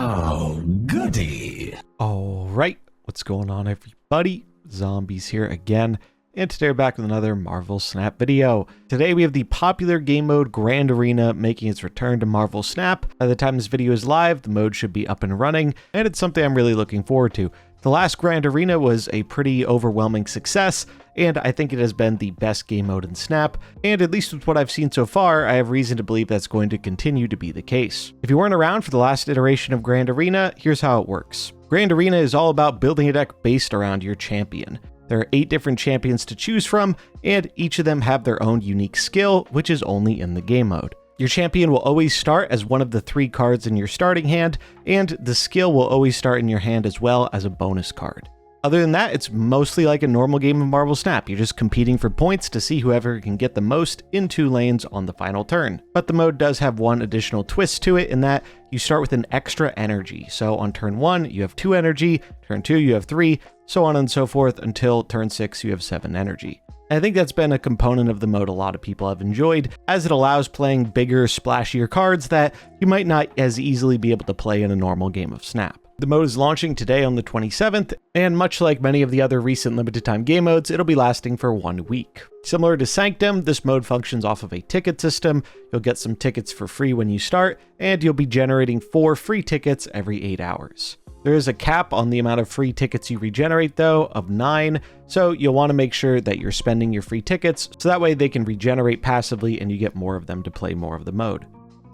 Oh, goody. All right, what's going on, everybody? Zombies here again, and today we're back with another Marvel Snap video. Today we have the popular game mode Grand Arena making its return to Marvel Snap. By the time this video is live, the mode should be up and running, and it's something I'm really looking forward to. The last Grand Arena was a pretty overwhelming success, and I think it has been the best game mode in Snap, and at least with what I've seen so far, I have reason to believe that's going to continue to be the case. If you weren't around for the last iteration of Grand Arena, here's how it works. Grand Arena is all about building a deck based around your champion. There are 8 different champions to choose from, and each of them have their own unique skill, which is only in the game mode. Your champion will always start as one of the 3 cards in your starting hand, and the skill will always start in your hand as well as a bonus card. Other than that, it's mostly like a normal game of Marvel Snap. You're just competing for points to see whoever can get the most in 2 lanes on the final turn. But the mode does have one additional twist to it in that you start with an extra energy. So on turn 1, you have 2 energy, turn 2, you have 3, so on and so forth until turn 6, you have 7 energy. I think that's been a component of the mode a lot of people have enjoyed, as it allows playing bigger, splashier cards that you might not as easily be able to play in a normal game of Snap. The mode is launching today on the 27th, and much like many of the other recent limited time game modes, it'll be lasting for 1 week. Similar to Sanctum, this mode functions off of a ticket system. You'll get some tickets for free when you start, and you'll be generating 4 free tickets every 8 hours. There is a cap on the amount of free tickets you regenerate though, of 9, so you'll want to make sure that you're spending your free tickets, so that way they can regenerate passively and you get more of them to play more of the mode.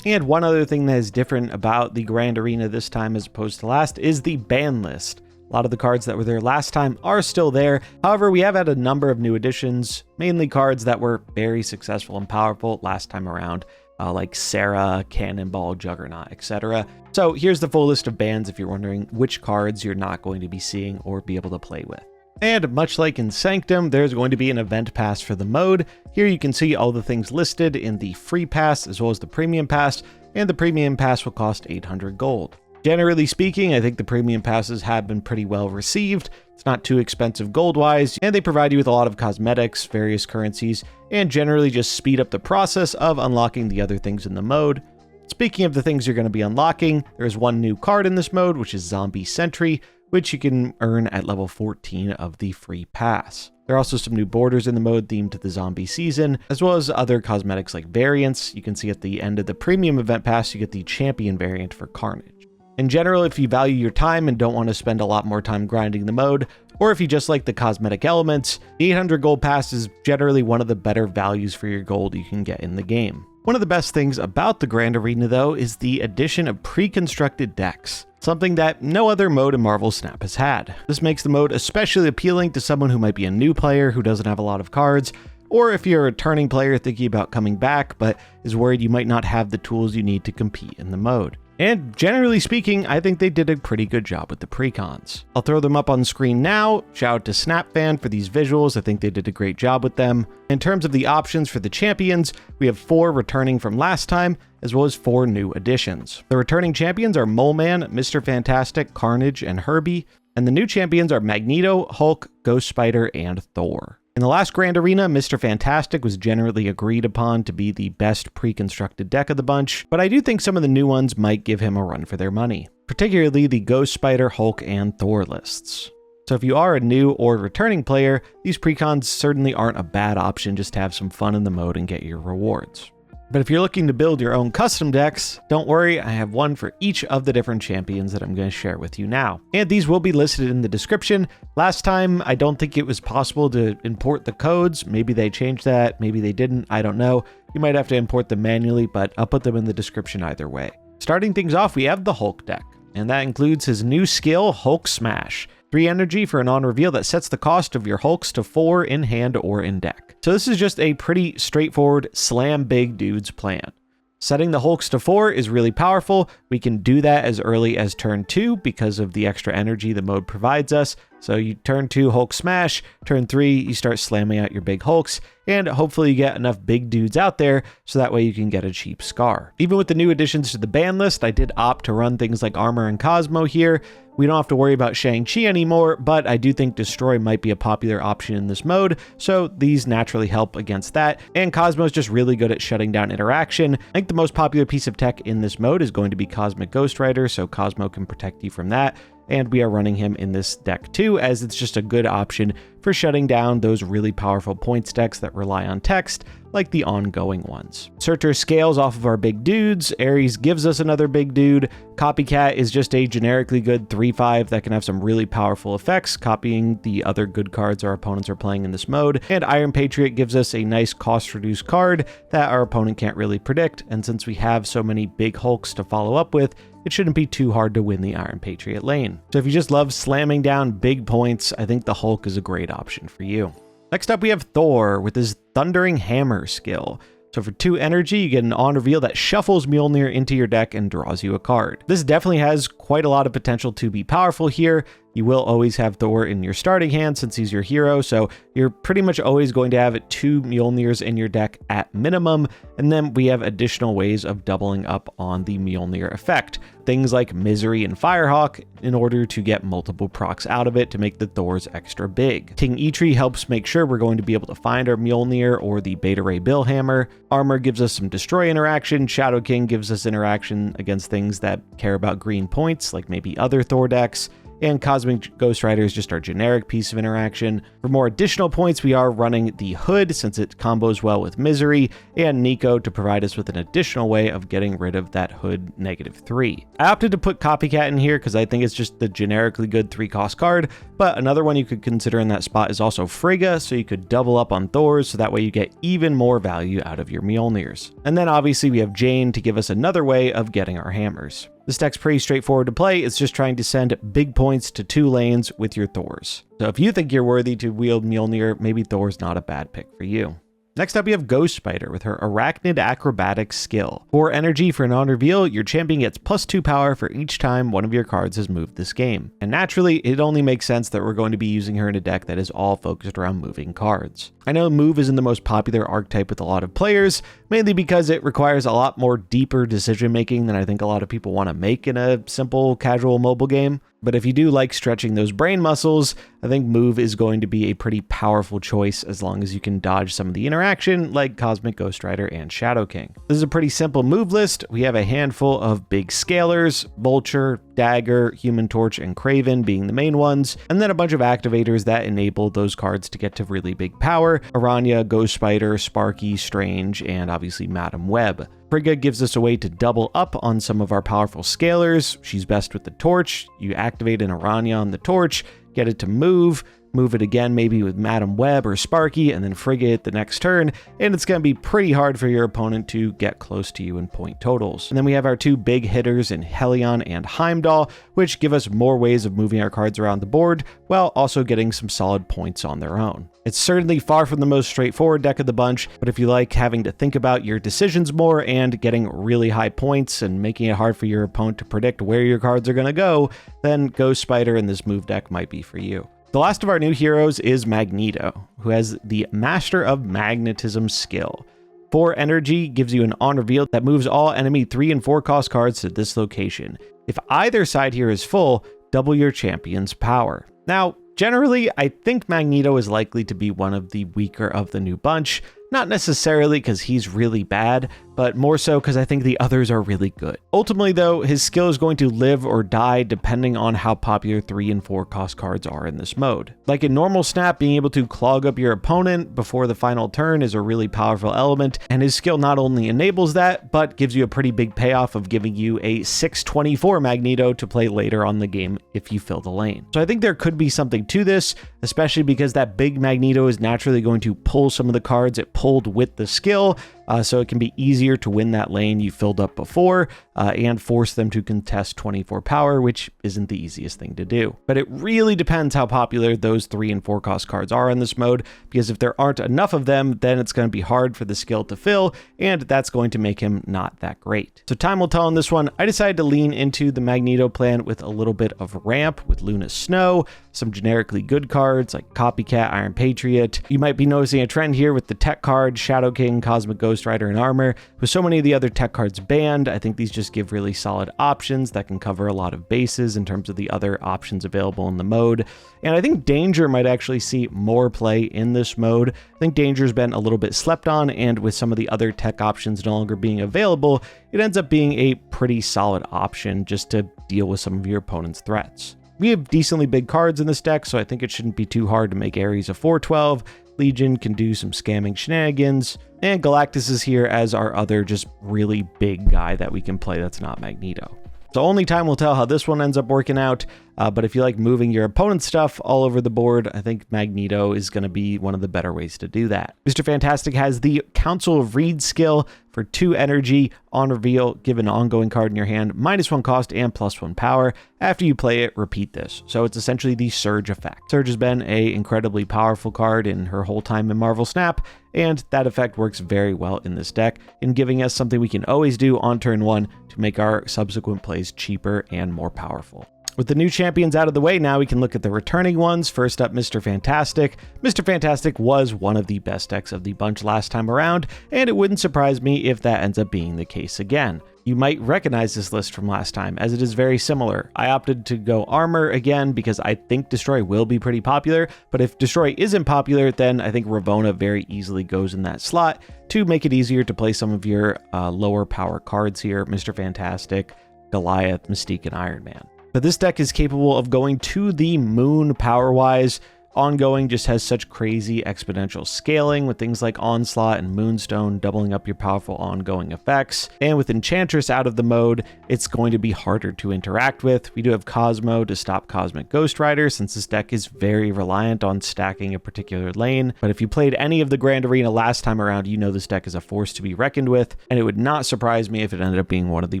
And one other thing that is different about the Grand Arena this time as opposed to last is the ban list. A lot of the cards that were there last time are still there. However, we have had a number of new additions, mainly cards that were very successful and powerful last time around, like Sarah, Cannonball, Juggernaut, etc. So here's the full list of bans if you're wondering which cards you're not going to be seeing or be able to play with. And much like in Sanctum, there's going to be an event pass for the mode. Here you can see all the things listed in the free pass as well as the premium pass, and the premium pass will cost 800 gold. Generally speaking, I think the premium passes have been pretty well received. It's not too expensive gold-wise, and they provide you with a lot of cosmetics, various currencies, and generally just speed up the process of unlocking the other things in the mode. Speaking of the things you're going to be unlocking, there's one new card in this mode, which is Zombie Sentry, which you can earn at level 14 of the free pass. There are also some new borders in the mode themed to the zombie season, as well as other cosmetics like variants. You can see at the end of the premium event pass, you get the champion variant for Carnage. In general, if you value your time and don't want to spend a lot more time grinding the mode, or if you just like the cosmetic elements, the 800 gold pass is generally one of the better values for your gold you can get in the game. One of the best things about the Grand Arena though is the addition of pre-constructed decks, something that no other mode in Marvel Snap has had. This makes the mode especially appealing to someone who might be a new player who doesn't have a lot of cards, or if you're a returning player thinking about coming back but is worried you might not have the tools you need to compete in the mode. And generally speaking, I think they did a pretty good job with the precons. I'll throw them up on screen now. Shout out to SnapFan for these visuals. I think they did a great job with them. In terms of the options for the champions, we have 4 returning from last time, as well as 4 new additions. The returning champions are Moleman, Mr. Fantastic, Carnage, and Herby, and the new champions are Magneto, Hulk, Ghost Spider, and Thor. In the last Grand Arena, Mr. Fantastic was generally agreed upon to be the best pre-constructed deck of the bunch, but I do think some of the new ones might give him a run for their money, particularly the Ghost Spider, Hulk, and Thor lists. So if you are a new or returning player, these precons certainly aren't a bad option just to have some fun in the mode and get your rewards. But if you're looking to build your own custom decks, don't worry, I have one for each of the different champions that I'm going to share with you now. And these will be listed in the description. Last time, I don't think it was possible to import the codes. Maybe they changed that, maybe they didn't, I don't know. You might have to import them manually, but I'll put them in the description either way. Starting things off, we have the Hulk deck, and that includes his new skill, Hulk Smash. 3 energy for a non-reveal that sets the cost of your Hulks to 4 in hand or in deck. So this is just a pretty straightforward slam big dudes plan. Setting the Hulks to 4 is really powerful. We can do that as early as turn 2 because of the extra energy the mode provides us, So you turn 2 Hulk smash, turn 3 you start slamming out your big Hulks, and hopefully you get enough big dudes out there so that way you can get a cheap scar. Even with the new additions to the ban list, I did opt to run things like Armor and Cosmo here. We don't have to worry about Shang-Chi anymore, but I do think Destroy might be a popular option in this mode, so these naturally help against that. And Cosmo is just really good at shutting down interaction. I think the most popular piece of tech in this mode is going to be Cosmic Ghost Rider, so Cosmo can protect you from that. And we are running him in this deck too, as it's just a good option for shutting down those really powerful points decks that rely on text, like the ongoing ones. Searcher scales off of our big dudes, Ares gives us another big dude, Copycat is just a generically good 3/5 that can have some really powerful effects, copying the other good cards our opponents are playing in this mode, and Iron Patriot gives us a nice cost-reduced card that our opponent can't really predict, and since we have so many big Hulks to follow up with, it shouldn't be too hard to win the Iron Patriot lane. So if you just love slamming down big points, I think the Hulk is a great option for you. Next up we have Thor with his Thundering Hammer skill. So for 2 energy, you get an on reveal that shuffles Mjolnir into your deck and draws you a card. This definitely has quite a lot of potential to be powerful here. You will always have Thor in your starting hand since he's your hero, so you're pretty much always going to have 2 Mjolnirs in your deck at minimum, and then we have additional ways of doubling up on the Mjolnir effect. Things like Misery and Firehawk in order to get multiple procs out of it to make the Thors extra big. King Eitri helps make sure we're going to be able to find our Mjolnir or the Beta Ray Bill Hammer. Armor gives us some destroy interaction. Shadow King gives us interaction against things that care about green points, like maybe other Thor decks. And Cosmic Ghost Rider is just our generic piece of interaction. For more additional points, we are running the Hood since it combos well with Misery, and Nico to provide us with an additional way of getting rid of that Hood -3. I opted to put Copycat in here because I think it's just the generically good 3-cost card, but another one you could consider in that spot is also Frigga, so you could double up on Thors, so that way you get even more value out of your Mjolnirs. And then obviously we have Jane to give us another way of getting our hammers. This deck's pretty straightforward to play. It's just trying to send big points to 2 lanes with your Thors. So if you think you're worthy to wield Mjolnir, maybe Thor's not a bad pick for you. Next up, we have Ghost Spider with her Arachnid Acrobatics skill. For energy for an on reveal, your champion gets +2 power for each time one of your cards has moved this game. And naturally, it only makes sense that we're going to be using her in a deck that is all focused around moving cards. I know move isn't the most popular archetype with a lot of players, mainly because it requires a lot more deeper decision making than I think a lot of people want to make in a simple casual mobile game. But if you do like stretching those brain muscles, I think move is going to be a pretty powerful choice as long as you can dodge some of the interaction like Cosmic Ghost Rider and Shadow King. This is a pretty simple move list. We have a handful of big scalers, Vulture, Dagger, Human Torch, and Kraven being the main ones, and then a bunch of activators that enable those cards to get to really big power. Aranya, Ghost Spider, Sparky, Strange, and obviously Madam Web. Frigga gives us a way to double up on some of our powerful scalers. She's best with the Torch. You activate an Aranya on the Torch, get it to move it again maybe with Madam Web or Sparky, and then Frigga it the next turn, and it's going to be pretty hard for your opponent to get close to you in point totals. And then we have our 2 big hitters in Helion and Heimdall, which give us more ways of moving our cards around the board, while also getting some solid points on their own. It's certainly far from the most straightforward deck of the bunch, but if you like having to think about your decisions more and getting really high points and making it hard for your opponent to predict where your cards are going to go, then Ghost Spider in this move deck might be for you. The last of our new heroes is Magneto, who has the Master of Magnetism skill. 4 energy gives you an on reveal that moves all enemy 3 and 4 cost cards to this location. If either side here is full, double your champion's power. Now, generally, I think Magneto is likely to be one of the weaker of the new bunch, not necessarily because he's really bad, but more so because I think the others are really good. Ultimately though, his skill is going to live or die depending on how popular 3 and 4 cost cards are in this mode. Like in normal Snap, being able to clog up your opponent before the final turn is a really powerful element, and his skill not only enables that, but gives you a pretty big payoff of giving you a 6/24 Magneto to play later on the game if you fill the lane. So I think there could be something to this, especially because that big Magneto is naturally going to pull some of the cards it pulled with the skill, so it can be easier to win that lane you filled up before, and force them to contest 24 power, which isn't the easiest thing to do. But it really depends how popular those 3 and 4 cost cards are in this mode, because if there aren't enough of them, then it's going to be hard for the skill to fill, and that's going to make him not that great. So time will tell on this one. I decided to lean into the Magneto plan with a little bit of ramp with Luna Snow, some generically good cards like Copycat, Iron Patriot. You might be noticing a trend here with the tech cards, Shadow King, Cosmic Ghost Rider, and Armor. With so many of the other tech cards banned, I think these just give really solid options that can cover a lot of bases in terms of the other options available in the mode. And I think Danger might actually see more play in this mode. I think Danger's been a little bit slept on, and with some of the other tech options no longer being available, it ends up being a pretty solid option just to deal with some of your opponent's threats. We have decently big cards in this deck, so I think it shouldn't be too hard to make Ares a 4/12. Legion can do some scamming shenanigans, and Galactus is here as our other just really big guy that we can play that's not Magneto. So only time will tell how this one ends up working out, but if you like moving your opponent's stuff all over the board, I think Magneto is going to be one of the better ways to do that. Mr. Fantastic has the Council of Reed skill for 2 energy. On reveal, give an ongoing card in your hand, -1 cost and +1 power. After you play it, repeat this. So it's essentially the Surge effect. Surge has been an incredibly powerful card in her whole time in Marvel Snap, and that effect works very well in this deck in giving us something we can always do on turn 1 to make our subsequent plays cheaper and more powerful. With the new champions out of the way, now we can look at the returning ones. First up, Mr. Fantastic. Mr. Fantastic was one of the best decks of the bunch last time around, and it wouldn't surprise me if that ends up being the case again. You might recognize this list from last time, as it is very similar. I opted to go Armor again because I think Destroy will be pretty popular, but if Destroy isn't popular, then I think Ravonna very easily goes in that slot to make it easier to play some of your lower power cards here, Mr. Fantastic, Goliath, Mystique, and Iron Man. But this deck is capable of going to the moon power-wise. Ongoing just has such crazy exponential scaling with things like Onslaught and Moonstone doubling up your powerful ongoing effects. And with Enchantress out of the mode, it's going to be harder to interact with. We do have Cosmo to stop Cosmic Ghost Rider, since this deck is very reliant on stacking a particular lane. But if you played any of the Grand Arena last time around, you know this deck is a force to be reckoned with, and it would not surprise me if it ended up being one of the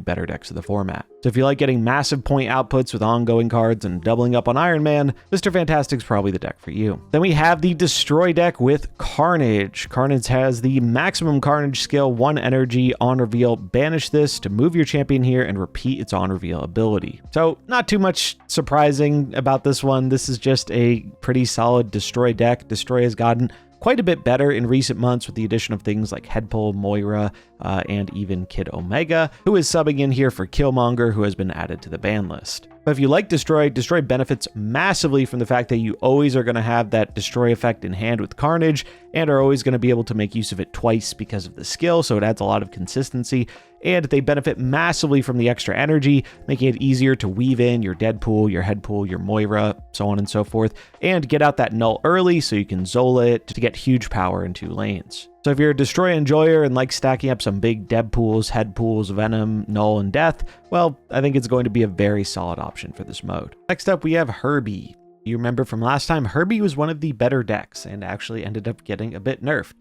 better decks of the format. So if you like getting massive point outputs with ongoing cards and doubling up on Iron Man, Mr. Fantastic's probably the deck for you. Then we have the Destroy deck with Carnage. Carnage has the maximum Carnage skill, 1 energy. On reveal, banish this to move your champion here and repeat its on reveal ability. So not too much surprising about this one. This is just a pretty solid Destroy deck. Destroy has gotten quite a bit better in recent months with the addition of things like Headpole, Moira, and even Kid Omega, who is subbing in here for Killmonger, who has been added to the ban list. But if you like Destroy, Destroy benefits massively from the fact that you always are going to have that Destroy effect in hand with Carnage, and are always going to be able to make use of it twice because of the skill, so it adds a lot of consistency. And they benefit massively from the extra energy, making it easier to weave in your Deadpool, your Headpool, your Moira, so on and so forth, and get out that null early so you can Zola it to get huge power in 2 lanes. So if you're a Destroy enjoyer and like stacking up some big Deadpools, Headpools, Venom, Null, and Death, well, I think it's going to be a very solid option for this mode. Next up, we have Herby. You remember from last time, Herby was one of the better decks and actually ended up getting a bit nerfed.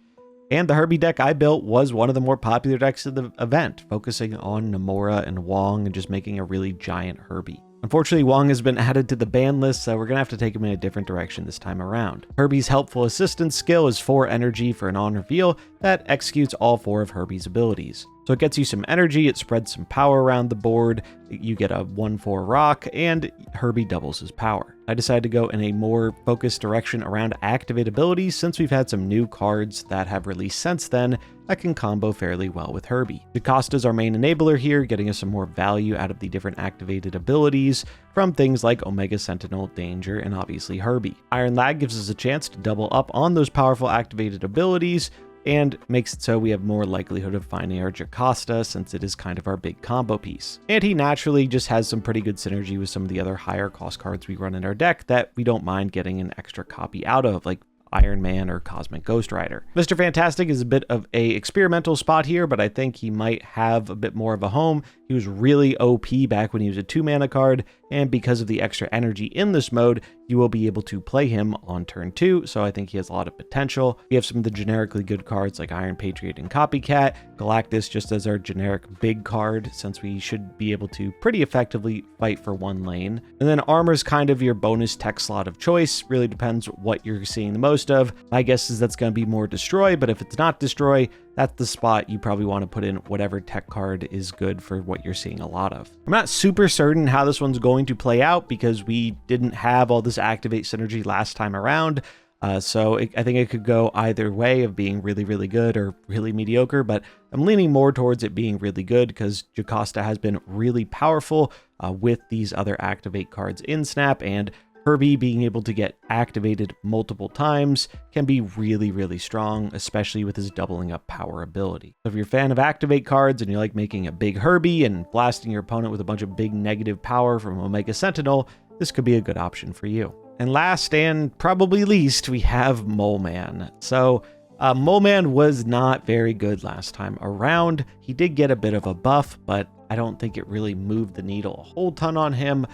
And the Herby deck I built was one of the more popular decks of the event, focusing on Namora and Wong and just making a really giant Herby. Unfortunately, Wong has been added to the ban list, so we're going to have to take him in a different direction this time around. Herby's helpful assistance skill is 4 energy for an on reveal that executes all 4 of Herby's abilities. So it gets you some energy, it spreads some power around the board, you get a 1/4 rock, and Herby doubles his power. I decided to go in a more focused direction around activate abilities since we've had some new cards that have released since then that can combo fairly well with Herby. Jacosta's our main enabler here, getting us some more value out of the different activated abilities from things like Omega Sentinel, Danger, and obviously Herby. Iron Lag gives us a chance to double up on those powerful activated abilities, and makes it so we have more likelihood of finding our Jacosta since it is kind of our big combo piece. And he naturally just has some pretty good synergy with some of the other higher cost cards we run in our deck that we don't mind getting an extra copy out of, like Iron Man or Cosmic Ghost Rider. Mr. Fantastic is a bit of a experimental spot here, but I think he might have a bit more of a home. He was really OP back when he was a 2-mana card, and because of the extra energy in this mode, you will be able to play him on turn 2, so I think he has a lot of potential. We have some of the generically good cards like Iron Patriot and Copycat, Galactus just as our generic big card, since we should be able to pretty effectively fight for one lane. And then Armor's kind of your bonus tech slot of choice, really depends what you're seeing the most of. My guess is that's going to be more Destroy, but if it's not Destroy, that's the spot you probably want to put in whatever tech card is good for what you're seeing a lot of. I'm not super certain how this one's going to play out because we didn't have all this activate synergy last time around. I think it could go either way of being really, really good or really mediocre, but I'm leaning more towards it being really good because Jocasta has been really powerful with these other activate cards in Snap, and Herby being able to get activated multiple times can be really, really strong, especially with his doubling up power ability. So if you're a fan of activate cards and you like making a big Herby and blasting your opponent with a bunch of big negative power from Omega Sentinel, this could be a good option for you. And last and probably least, we have Moleman. So Moleman was not very good last time around. He did get a bit of a buff, but I don't think it really moved the needle a whole ton on him.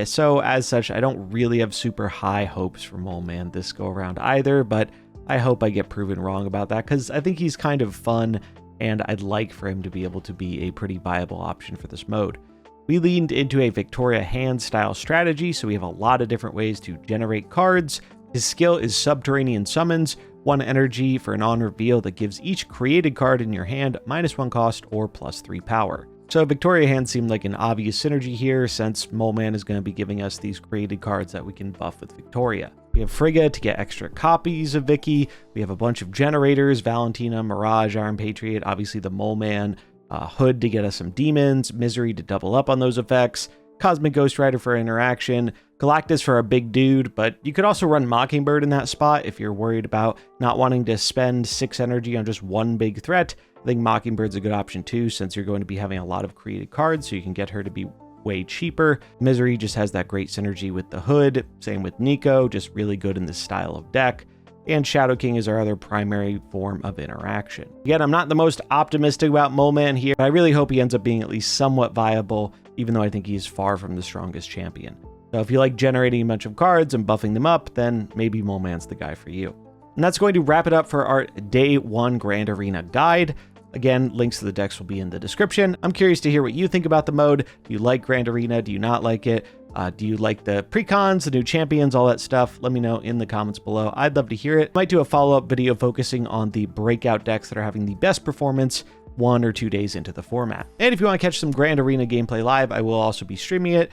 So as such, I don't really have super high hopes for Moleman this go around either, but I hope I get proven wrong about that because I think he's kind of fun and I'd like for him to be able to be a pretty viable option for this mode. We leaned into a Victoria Hand style strategy, so we have a lot of different ways to generate cards. His skill is Subterranean Summons, 1 energy for an on-reveal that gives each created card in your hand -1 cost or +3 power. So Victoria Hand seemed like an obvious synergy here since Moleman is going to be giving us these created cards that we can buff with Victoria. We have Frigga to get extra copies of Vicky. We have a bunch of generators, Valentina, Mirage, Iron Patriot, obviously the Moleman, Hood to get us some demons, Misery to double up on those effects, Cosmic Ghost Rider for interaction, Galactus for a big dude, but you could also run Mockingbird in that spot if you're worried about not wanting to spend 6 energy on just one big threat. I think Mockingbird's a good option too, since you're going to be having a lot of created cards, so you can get her to be way cheaper. Misery just has that great synergy with the Hood. Same with Nico, just really good in this style of deck. And Shadow King is our other primary form of interaction. Again, I'm not the most optimistic about Moleman here, but I really hope he ends up being at least somewhat viable, even though I think he's far from the strongest champion. So if you like generating a bunch of cards and buffing them up, then maybe Moleman's the guy for you. And that's going to wrap it up for our Day 1 Grand Arena guide. Again, links to the decks will be in the description. I'm curious to hear what you think about the mode. Do you like Grand Arena? Do you not like it? Do you like the precons, the new champions, all that stuff? Let me know in the comments below. I'd love to hear it. Might do a follow-up video focusing on the breakout decks that are having the best performance 1 or 2 days into the format. And if you want to catch some Grand Arena gameplay live, I will also be streaming it,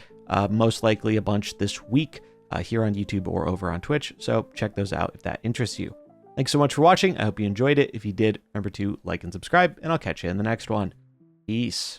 most likely a bunch this week here on YouTube or over on Twitch. So check those out if that interests you. Thanks so much for watching. I hope you enjoyed it. If you did, remember to like and subscribe, and I'll catch you in the next one. Peace.